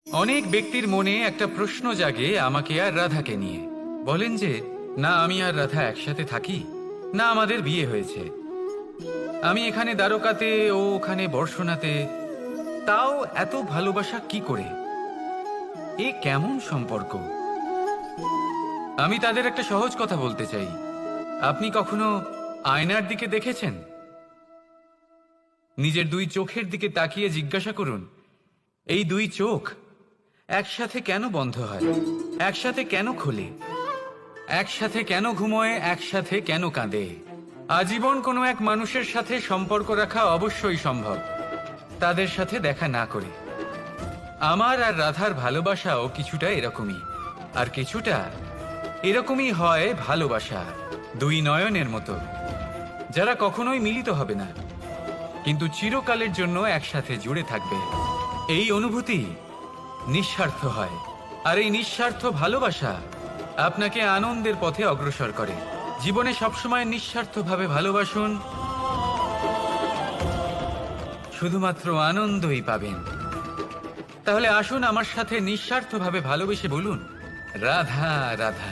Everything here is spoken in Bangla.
অনেক ব্যক্তির মনে একটা প্রশ্ন জাগে আমাকে আর রাধাকে নিয়ে। বলেন যে না আমি আর রাধা একসাথে থাকি, না আমাদের বিয়ে হয়েছে। আমি এখানে দ্বারকাতে, ও ওখানে বর্ষণাতে, তাও এত ভালোবাসা কি করে? এ কেমন সম্পর্ক? আমি তাদের একটা সহজ কথা বলতে চাই। আপনি কখনো আয়নার দিকে দেখেছেন? নিজের দুই চোখের দিকে তাকিয়ে জিজ্ঞাসা করুন, এই দুই চোখ একসাথে কেন বন্ধ হয়, একসাথে কেন খোলে, একসাথে কেন ঘুমোয়, একসাথে কেন কাঁদে? আজীবন কোনো এক মানুষের সাথে সম্পর্ক রাখা অবশ্যই সম্ভব, তাদের সাথে দেখা না করে। আমার আর রাধার ভালোবাসাও কিছুটা এরকমই, আর কিছুটা এরকমই হয় ভালোবাসা দুই নয়নের মতো, যারা কখনোই মিলিত হবে না, কিন্তু চিরকালের জন্য একসাথে জুড়ে থাকবে। এই অনুভূতি নিঃস্বার্থ হয়, আর এই নিঃস্বার্থ ভালোবাসা আপনাকে আনন্দের পথে অগ্রসর করে। জীবনে সবসময় নিঃস্বার্থভাবে ভালোবাসুন, শুধুমাত্র আনন্দই পাবেন। তাহলে আসুন আমার সাথে নিঃস্বার্থভাবে ভালোবেসে বলুন, রাধা রাধা।